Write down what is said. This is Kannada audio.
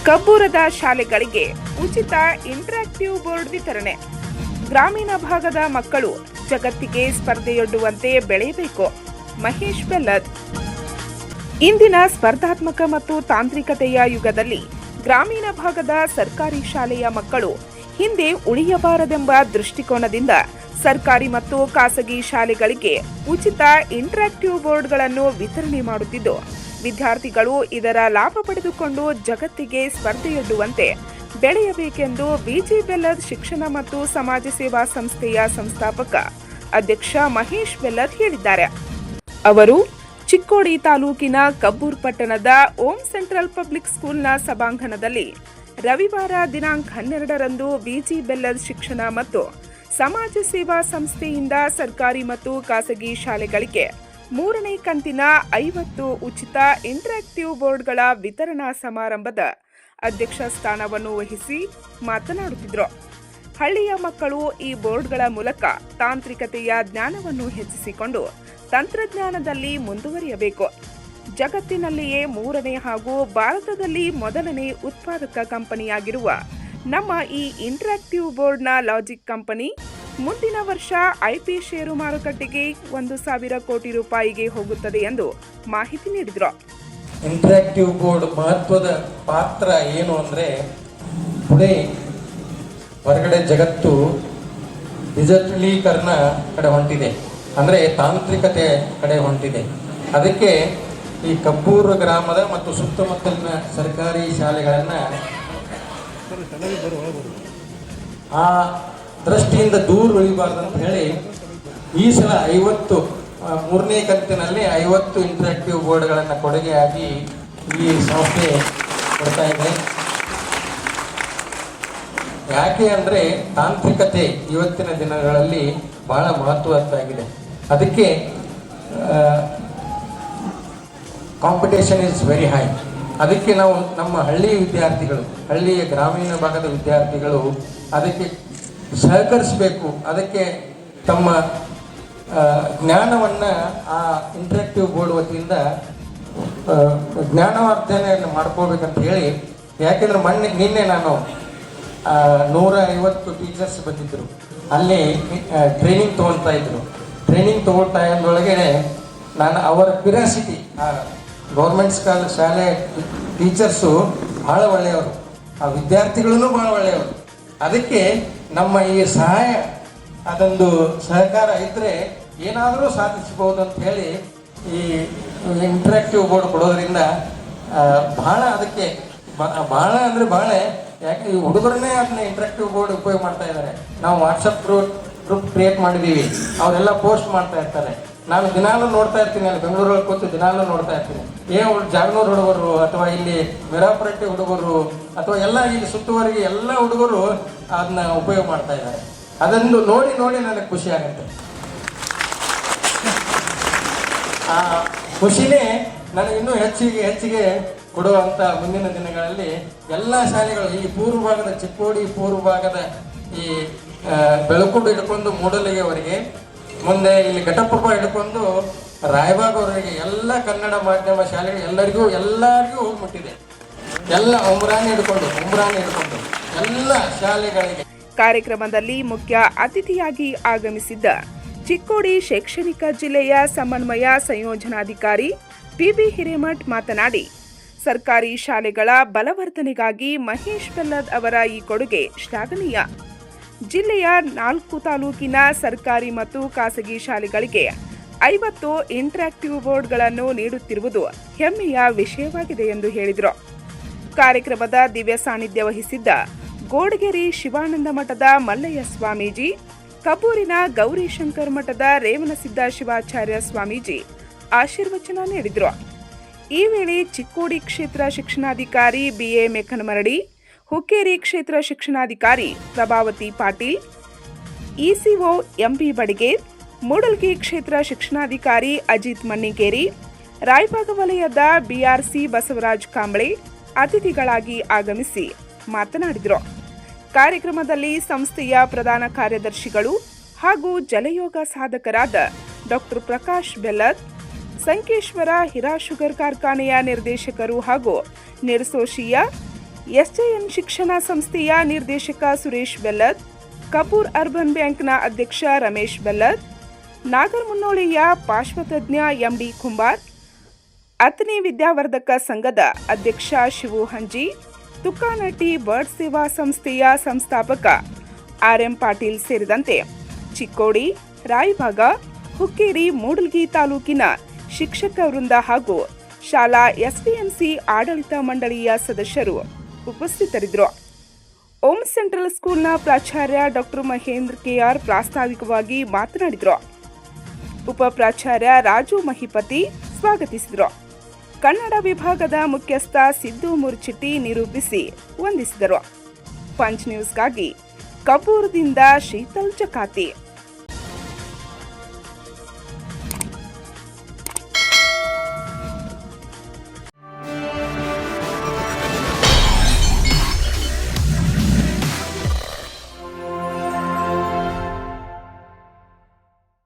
ಕಬ್ಬೂರದ ಶಾಲೆಗಳಿಗೆ ಉಚಿತ ಇಂಟರಾಕ್ಟಿವ್ ಬೋರ್ಡ್ ವಿತರಣೆ. ಗ್ರಾಮೀಣ ಭಾಗದ ಮಕ್ಕಳು ಜಗತ್ತಿಗೆ ಸ್ಪರ್ಧೆಯೊಡ್ಡುವಂತೆ ಬೆಳೆಯಬೇಕು. ಮಹೇಶ್ ಬೆಲ್ಲದ್. ಇಂದಿನ ಸ್ಪರ್ಧಾತ್ಮಕ ಮತ್ತು ತಾಂತ್ರಿಕತೆಯ ಯುಗದಲ್ಲಿ ಗ್ರಾಮೀಣ ಭಾಗದ ಸರ್ಕಾರಿ ಶಾಲೆಯ ಮಕ್ಕಳು ಹಿಂದೆ ಉಳಿಯಬಾರದೆಂಬ ದೃಷ್ಟಿಕೋನದಿಂದ ಸರ್ಕಾರಿ ಮತ್ತು ಖಾಸಗಿ ಶಾಲೆಗಳಿಗೆ ಉಚಿತ ಇಂಟರಾಕ್ಟಿವ್ ಬೋರ್ಡ್ಗಳನ್ನು ವಿತರಣೆ ಮಾಡುತ್ತಿದ್ದು, ವಿದ್ಯಾರ್ಥಿಗಳು ಇದರ ಲಾಭ ಪಡೆದುಕೊಂಡು ಜಗತ್ತಿಗೆ ಸ್ಪರ್ಧೆಯೊಡ್ಡುವಂತೆ ಬೆಳೆಯಬೇಕೆಂದು ಬಿಜಿ ಬೆಲ್ಲದ್ ಶಿಕ್ಷಣ ಮತ್ತು ಸಮಾಜ ಸೇವಾ ಸಂಸ್ಥೆಯ ಸಂಸ್ಥಾಪಕ ಅಧ್ಯಕ್ಷ ಮಹೇಶ್ ಬೆಲ್ಲದ್ ಹೇಳಿದ್ದಾರೆ. ಅವರು ಚಿಕ್ಕೋಡಿ ತಾಲೂಕಿನ ಕಬ್ಬೂರ್ ಪಟ್ಟಣದ ಓಂ ಸೆಂಟ್ರಲ್ ಪಬ್ಲಿಕ್ ಸ್ಕೂಲ್ನ ಸಭಾಂಗಣದಲ್ಲಿ ರವಿವಾರ ದಿನಾಂಕ 12ರಂದು ಬಿಜಿ ಬೆಲ್ಲದ್ ಶಿಕ್ಷಣ ಮತ್ತು ಸಮಾಜ ಸೇವಾ ಸಂಸ್ಥೆಯಿಂದ ಸರ್ಕಾರಿ ಮತ್ತು ಖಾಸಗಿ ಶಾಲೆಗಳಿಗೆ 3ನೇ ಕಂತಿನ 50 ಉಚಿತ ಇಂಟರಾಕ್ಟಿವ್ ಬೋರ್ಡ್ಗಳ ವಿತರಣಾ ಸಮಾರಂಭದ ಅಧ್ಯಕ್ಷ ಸ್ಥಾನವನ್ನು ವಹಿಸಿ ಮಾತನಾಡುತ್ತಿದ್ದರು. ಹಳ್ಳಿಯ ಮಕ್ಕಳು ಈ ಬೋರ್ಡ್ಗಳ ಮೂಲಕ ತಾಂತ್ರಿಕತೆಯ ಜ್ಞಾನವನ್ನು ಹೆಚ್ಚಿಸಿಕೊಂಡು ತಂತ್ರಜ್ಞಾನದಲ್ಲಿ ಮುಂದುವರಿಯಬೇಕು. ಜಗತ್ತಿನಲ್ಲಿಯೇ 3ನೇ ಹಾಗೂ ಭಾರತದಲ್ಲಿ ಮೊದಲನೇ ಉತ್ಪಾದಕ ಕಂಪನಿಯಾಗಿರುವ ನಮ್ಮ ಈ ಇಂಟರಾಕ್ಟಿವ್ ಬೋರ್ಡ್ನ ಲಾಜಿಕ್ ಕಂಪನಿ ಮುಂದಿನ ವರ್ಷ ಐಪಿ ಷೇರು ಮಾರುಕಟ್ಟೆಗೆ 1,000 ಕೋಟಿ ರೂಪಾಯಿಗೆ ಹೋಗುತ್ತದೆ ಎಂದು ಮಾಹಿತಿ ನೀಡಿದರು. ಇಂಟರಾಕ್ಟಿವ್ ಬೋರ್ಡ್ ಮಹತ್ವದ ಪಾತ್ರ ಏನು ಅಂದರೆ, ಪುಣೆ ಹೊರಗಡೆ ಜಗತ್ತು ಡಿಜಿಟಲೀಕರಣ ಕಡೆ ಹೊಂಟಿದೆ, ಅಂದರೆ ತಾಂತ್ರಿಕತೆ ಕಡೆ ಹೊಂಟಿದೆ. ಅದಕ್ಕೆ ಈ ಕಬ್ಬೂರು ಗ್ರಾಮದ ಮತ್ತು ಸುತ್ತಮುತ್ತಲಿನ ಸರ್ಕಾರಿ ಶಾಲೆಗಳನ್ನು ಆ ದೃಷ್ಟಿಯಿಂದ ದೂರ ಉಳಿಬಾರ್ದಂತ ಹೇಳಿ ಈ ಸಲ 3ನೇ ಕಂತಿನಲ್ಲಿ 50 ಇಂಟರಾಕ್ಟಿವ್ ಬೋರ್ಡ್ಗಳನ್ನು ಕೊಡುಗೆಯಾಗಿ ಈ ಸಂಸ್ಥೆ ಕೊಡ್ತಾ ಇದೆ. ಯಾಕೆ ಅಂದರೆ ತಾಂತ್ರಿಕತೆ ಇವತ್ತಿನ ದಿನಗಳಲ್ಲಿ ಬಹಳ ಮಹತ್ವದ್ದಾಗಿದೆ. ಅದಕ್ಕೆ ಕಾಂಪಿಟೇಷನ್ ಇಸ್ ವೆರಿ ಹೈ. ಅದಕ್ಕೆ ನಾವು ನಮ್ಮ ಹಳ್ಳಿಯ ಗ್ರಾಮೀಣ ಭಾಗದ ವಿದ್ಯಾರ್ಥಿಗಳು ಅದಕ್ಕೆ ಸಹಕರಿಸಬೇಕು. ಅದಕ್ಕೆ ತಮ್ಮ ಜ್ಞಾನವನ್ನು ಆ ಇಂಟರಾಕ್ಟಿವ್ ಬೋರ್ಡ್ ವತಿಯಿಂದ ಜ್ಞಾನವರ್ಧನೆಯನ್ನು ಮಾಡ್ಕೋಬೇಕಂತ ಹೇಳಿ, ಯಾಕೆಂದರೆ ನಿನ್ನೆ ನಾನು 150 ಟೀಚರ್ಸ್ ಬಂದಿದ್ದರು. ಅಲ್ಲಿ ಟ್ರೈನಿಂಗ್ ತೊಗೊಳ್ತಾ ಇದ್ರು. ಟ್ರೈನಿಂಗ್ ತೊಗೊಳ್ತಾ ಇದ್ದೊಳಗೆ ನಾನು ಅವರ ಕ್ಯೂರಿಯಾಸಿಟಿ, ಗೌರ್ಮೆಂಟ್ ಶಾಲೆ ಟೀಚರ್ಸು ಭಾಳ ಒಳ್ಳೆಯವರು, ಆ ವಿದ್ಯಾರ್ಥಿಗಳೂ ಭಾಳ ಒಳ್ಳೆಯವರು. ಅದಕ್ಕೆ ನಮ್ಮ ಈ ಅದೊಂದು ಸಹಕಾರ ಇದ್ದರೆ ಏನಾದರೂ ಸಾಧಿಸಬಹುದು ಅಂತ ಹೇಳಿ ಈ ಇಂಟರಾಕ್ಟಿವ್ ಬೋರ್ಡ್ ಕೊಡೋದ್ರಿಂದ ಅದಕ್ಕೆ ಭಾಳ ಯಾಕೆ ಈ ಹುಡುಗರನ್ನೇ ಅದನ್ನ ಇಂಟರಾಕ್ಟಿವ್ ಬೋರ್ಡ್ ಉಪಯೋಗ ಮಾಡ್ತಾ ಇದ್ದಾರೆ. ನಾವು ವಾಟ್ಸಪ್ ಗ್ರೂಪ್ ಕ್ರಿಯೇಟ್ ಮಾಡಿದ್ದೀವಿ, ಅವರೆಲ್ಲ ಪೋಸ್ಟ್ ಮಾಡ್ತಾ ಇರ್ತಾರೆ. ನಾನು ದಿನಾಲೂ ನೋಡ್ತಾ ಇರ್ತೀನಿ, ಅಲ್ಲಿ ಬೆಂಗಳೂರಲ್ಲಿ ಕೂತು ದಿನಾಲೂ ನೋಡ್ತಾ ಇರ್ತೀನಿ. ಜಾಗನೂರು ಹುಡುಗರು ಅಥವಾ ಇಲ್ಲಿ ಮೆರಾಪರಟ್ಟಿ ಹುಡುಗರು ಅಥವಾ ಎಲ್ಲ ಇಲ್ಲಿ ಸುತ್ತುವರೆಗೆ ಎಲ್ಲ ಹುಡುಗರು ಅದನ್ನ ಉಪಯೋಗ ಮಾಡ್ತಾ ಇದ್ದಾರೆ. ಅದನ್ನು ನೋಡಿ ನನಗೆ ಖುಷಿ ಆಗುತ್ತೆ. ಆ ಖುಷಿನೇ ನನಗೆ ಇನ್ನೂ ಹೆಚ್ಚಿಗೆ ಕೊಡುವಂಥ ಮುಂದಿನ ದಿನಗಳಲ್ಲಿ ಎಲ್ಲ ಶಾಲೆಗಳು ಈ ಚಿಕ್ಕೋಡಿ ಪೂರ್ವ ಭಾಗದ ಈ ಬೆಳಕುಂಡು ಹಿಡ್ಕೊಂಡು ಮೂಡಲಿಗೆವರೆಗೆ, ಮುಂದೆ ಇಲ್ಲಿ ಘಟಪ್ರಭಾ ಹಿಡ್ಕೊಂಡು ರಾಯಬಾಗವರೆಗೆ ಎಲ್ಲ ಕನ್ನಡ ಮಾಧ್ಯಮ ಶಾಲೆಗಳು ಎಲ್ಲರಿಗೂ ಹೋಗಿ ಮುಟ್ಟಿದೆ. ಎಲ್ಲ ಉಮ್ರಾಣಿ ಹಿಡ್ಕೊಂಡು ಎಲ್ಲ ಶಾಲೆಗಳಿಗೆ. ಕಾರ್ಯಕ್ರಮದಲ್ಲಿ ಮುಖ್ಯ ಅತಿಥಿಯಾಗಿ ಆಗಮಿಸಿದ್ದ ಚಿಕ್ಕೋಡಿ ಶೈಕ್ಷಣಿಕ ಜಿಲ್ಲೆಯ ಸಮನ್ವಯ ಸಂಯೋಜನಾಧಿಕಾರಿ ಪಿಬಿ ಹಿರೇಮಠ್ ಮಾತನಾಡಿ, ಸರ್ಕಾರಿ ಶಾಲೆಗಳ ಬಲವರ್ಧನೆಗಾಗಿ ಮಹೇಶ್ ಬೆಲ್ಲದ್ ಅವರ ಈ ಕೊಡುಗೆ ಶ್ಲಾಘನೀಯ. ಜಿಲ್ಲೆಯ 4 ತಾಲೂಕಿನ ಸರ್ಕಾರಿ ಮತ್ತು ಖಾಸಗಿ ಶಾಲೆಗಳಿಗೆ 50 ಇಂಟರಾಕ್ಟಿವ್ ಬೋರ್ಡ್ಗಳನ್ನು ನೀಡುತ್ತಿರುವುದು ಹೆಮ್ಮೆಯ ವಿಷಯವಾಗಿದೆ ಎಂದು ಹೇಳಿದರು. ಕಾರ್ಯಕ್ರಮದ ದಿವ್ಯ ಸಾನ್ನಿಧ್ಯ ವಹಿಸಿದ್ದ ಗೋಡಗೇರಿ ಶಿವಾನಂದ ಮಠದ ಮಲ್ಲಯ್ಯ ಸ್ವಾಮೀಜಿ, ಕಬ್ಬೂರಿನ ಗೌರಿಶಂಕರ್ ಮಠದ ರೇವಣಸಿದ್ದ ಶಿವಾಚಾರ್ಯ ಸ್ವಾಮೀಜಿ ಆಶೀರ್ವಚನ ನೀಡಿದರು. ಈ ವೇಳೆ ಚಿಕ್ಕೋಡಿ ಕ್ಷೇತ್ರ ಶಿಕ್ಷಣಾಧಿಕಾರಿ ಬಿಎ ಮೇಕನಮರಡಿ, ಹುಕ್ಕೇರಿ ಕ್ಷೇತ್ರ ಶಿಕ್ಷಣಾಧಿಕಾರಿ ಪ್ರಭಾವತಿ ಪಾಟೀಲ್, ಇಸಿಒ ಎಂಬಿ ಬಡಿಗೇರ್, ಮೂಡಲ್ಗಿ ಕ್ಷೇತ್ರ ಶಿಕ್ಷಣಾಧಿಕಾರಿ ಅಜಿತ್ ಮನ್ನಿಗೇರಿ, ರಾಯಬಾಗ ವಲಯದ ಬಿಆರ್ಸಿ ಬಸವರಾಜ್ ಕಾಂಬಳೆ ಅತಿಥಿಗಳಾಗಿ ಆಗಮಿಸಿ ಮಾತನಾಡಿದರು. ಕಾರ್ಯಕ್ರಮದಲ್ಲಿ ಸಂಸ್ಥೆಯ ಪ್ರಧಾನ ಕಾರ್ಯದರ್ಶಿಗಳು ಹಾಗೂ ಜಲಯೋಗ ಸಾಧಕರಾದ ಡಾಕ್ಟರ್ ಪ್ರಕಾಶ್ ಬೆಲ್ಲದ್, ಸಂಕೇಶ್ವರ ಹಿರಾ ಶುಗರ್ ಕಾರ್ಖಾನೆಯ ನಿರ್ದೇಶಕರು ಹಾಗೂ ನಿರ್ಸೋಶಿಯ ಎಸ್ಜೆಎನ್ ಶಿಕ್ಷಣ ಸಂಸ್ಥೆಯ ನಿರ್ದೇಶಕ ಸುರೇಶ್ ಬೆಲ್ಲದ್, ಕಪೂರ್ ಅರ್ಬನ್ ಬ್ಯಾಂಕ್ನ ಅಧ್ಯಕ್ಷ ರಮೇಶ್ ಬೆಲ್ಲದ್, ನಾಗರಮುನ್ನೋಳಿಯ ಪಾರ್ಶ್ವತಜ್ಞ ಎಂಡಿ ಕುಂಬಾರ್, ಅತನಿ ವಿದ್ಯಾವರ್ಧಕ ಸಂಘದ ಅಧ್ಯಕ್ಷ ಶಿವು ಹಂಜಿ, ತುಕಾನಟ್ಟಿ ಬರ್ಡ್ ಸೇವಾ ಸಂಸ್ಥೆಯ ಸಂಸ್ಥಾಪಕ ಆರ್ಎಂ ಪಾಟೀಲ್ ಸೇರಿದಂತೆ ಚಿಕ್ಕೋಡಿ, ರಾಯಭಾಗ, ಹುಕ್ಕೇರಿ, ಮೂಡಲಗಿ ತಾಲೂಕಿನ ಶಿಕ್ಷಕ ವೃಂದ ಹಾಗೂ ಶಾಲಾ ಎಸ್ಡಿಎಂಸಿ ಆಡಳಿತ ಮಂಡಳಿಯ ಸದಸ್ಯರು ಉಪಸ್ಥಿತರಿದ್ದರು. ಓಂ ಸೆಂಟ್ರಲ್ ಸ್ಕೂಲ್ನ ಪ್ರಾಚಾರ್ಯ ಡಾಕ್ಟರ್ ಮಹೇಂದ್ರ ಕೆಆರ್ ಪ್ರಾಸ್ತಾವಿಕವಾಗಿ ಮಾತನಾಡಿದರು. ಉಪ ಪ್ರಾಚಾರ್ಯ ರಾಜು ಮಹಿಪತಿ ಸ್ವಾಗತಿಸಿದರು. ಕನ್ನಡ ವಿಭಾಗದ ಮುಖ್ಯಸ್ಥ ಸಿದ್ದು ಮುರ್ಚಿಟ್ಟಿ ನಿರೂಪಿಸಿ ವಂದಿಸಿದರು. ಪಂಚ್ ನ್ಯೂಸ್ಗಾಗಿ ಕಪೂರದಿಂದ ಶೀತಲ್ ಚಕಾತಿ.